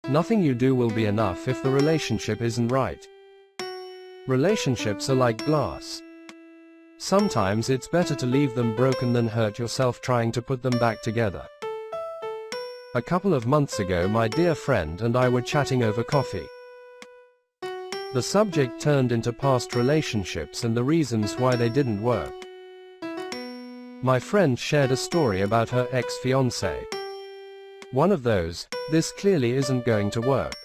Nothing you do will be enough if the relationship isn't right. Relationships are like glass. Sometimes it's better to leave them broken than hurt yourself trying to put them back together. A couple of months ago, my dear friend and I were chatting over coffee. The subject turned into past relationships and the reasons why they didn't work. My friend shared a story about her ex-fiancé. One of those, "This clearly isn't going to work.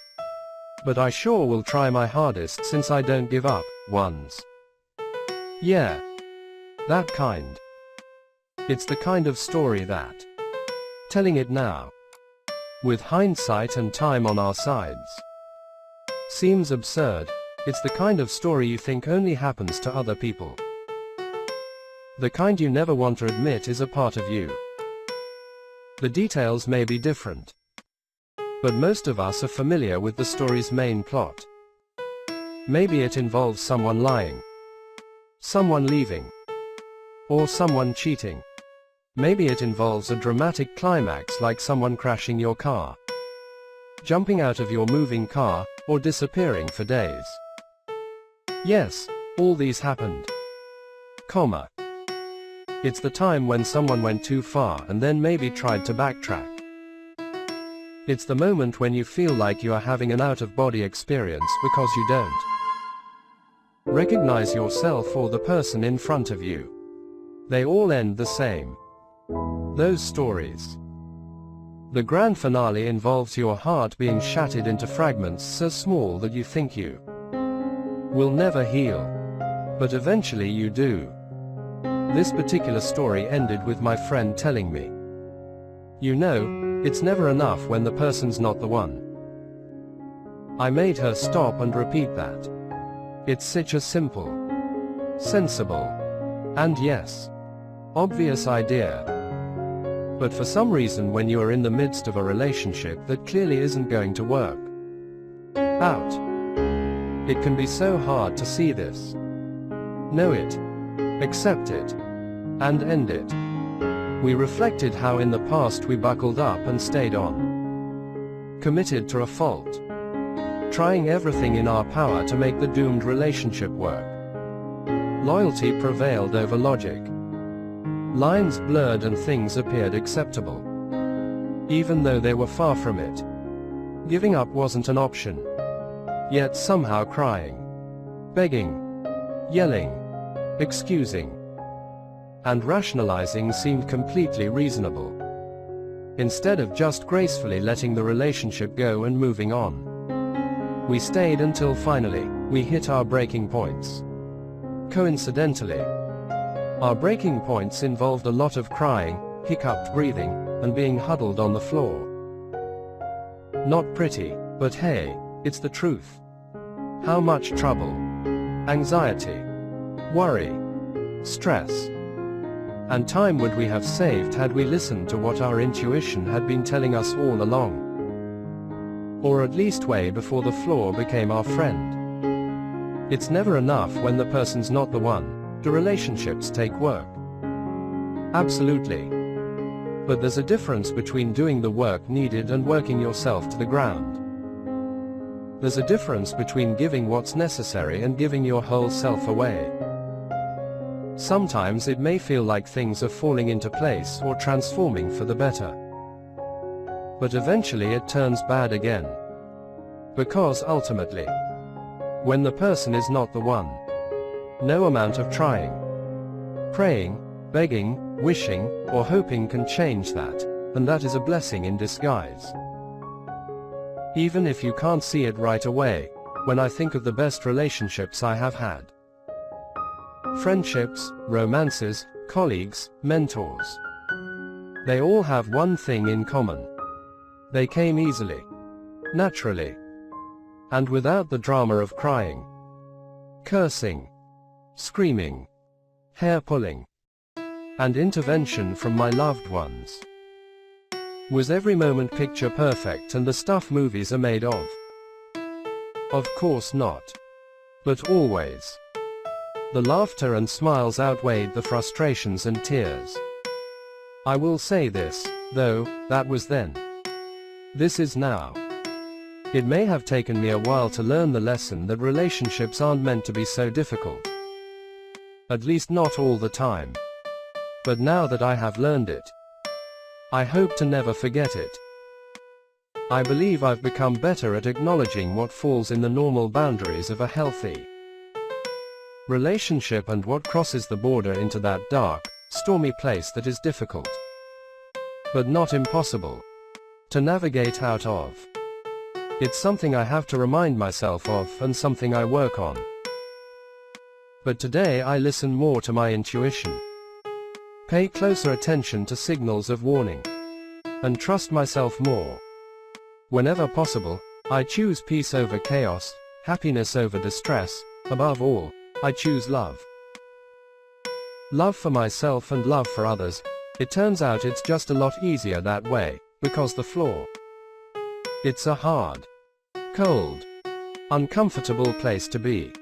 But I sure will try my hardest since I don't give up," ones. Yeah. That kind. It's the kind of story that, telling it now, with hindsight and time on our sides, seems absurd. It's the kind of story you think only happens to other people. The kind you never want to admit is a part of you. The details may be different, but most of us are familiar with the story's main plot. Maybe it involves someone lying, someone leaving, or someone cheating. Maybe it involves a dramatic climax like someone crashing your car, jumping out of your moving car, or disappearing for days. Yes, all these happened. Comma. It's the time when someone went too far and then maybe tried to backtrack. It's the moment when you feel like you are having an out-of-body experience because you don't recognize yourself or the person in front of you. They all end the same. Those stories. The grand finale involves your heart being shattered into fragments so small that you think you will never heal. But eventually you do. This particular story ended with my friend telling me, "You know, it's never enough when the person's not the one." I made her stop and repeat that. It's such a simple, sensible, and yes, obvious idea. But for some reason when you are in the midst of a relationship that clearly isn't going to work out, it can be so hard to see this, know it, accept it, and end it. We reflected how in the past we buckled up and stayed on, committed to a fault, trying everything in our power to make the doomed relationship work. Loyalty prevailed over logic. Lines blurred and things appeared acceptable, even though they were far from it. Giving up wasn't an option. Yet somehow crying, begging, yelling, excusing, and rationalizing seemed completely reasonable. Instead of just gracefully letting the relationship go and moving on, we stayed until finally, we hit our breaking points. Coincidentally, our breaking points involved a lot of crying, hiccuped breathing, and being huddled on the floor. Not pretty, but hey, it's the truth. How much trouble, anxiety, worry, stress, and time would we have saved had we listened to what our intuition had been telling us all along? Or at least way before the floor became our friend. It's never enough when the person's not the one. Do relationships take work? Absolutely. But there's a difference between doing the work needed and working yourself to the ground. There's a difference between giving what's necessary and giving your whole self away. Sometimes it may feel like things are falling into place or transforming for the better. But eventually it turns bad again. Because ultimately, when the person is not the one, no amount of trying, praying, begging, wishing, or hoping can change that, and that is a blessing in disguise. Even if you can't see it right away, when I think of the best relationships I have had, friendships, romances, colleagues, mentors, they all have one thing in common. They came easily, naturally, and without the drama of crying, cursing, screaming, hair pulling, and intervention from my loved ones. Was every moment picture perfect and the stuff movies are made of? Of course not. But always. The laughter and smiles outweighed the frustrations and tears. I will say this, though, that was then. This is now. It may have taken me a while to learn the lesson that relationships aren't meant to be so difficult. At least not all the time. But now that I have learned it, I hope to never forget it. I believe I've become better at acknowledging what falls in the normal boundaries of a healthy relationship and what crosses the border into that dark, stormy place that is difficult, but not impossible, to navigate out of. It's something I have to remind myself of and something I work on. But today I listen more to my intuition, pay closer attention to signals of warning, and trust myself more. Whenever possible, I choose peace over chaos, happiness over distress. Above all, I choose love. Love for myself and love for others. It turns out it's just a lot easier that way, because the floor, it's a hard, cold, uncomfortable place to be.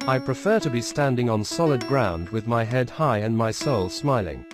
I prefer to be standing on solid ground with my head high and my soul smiling.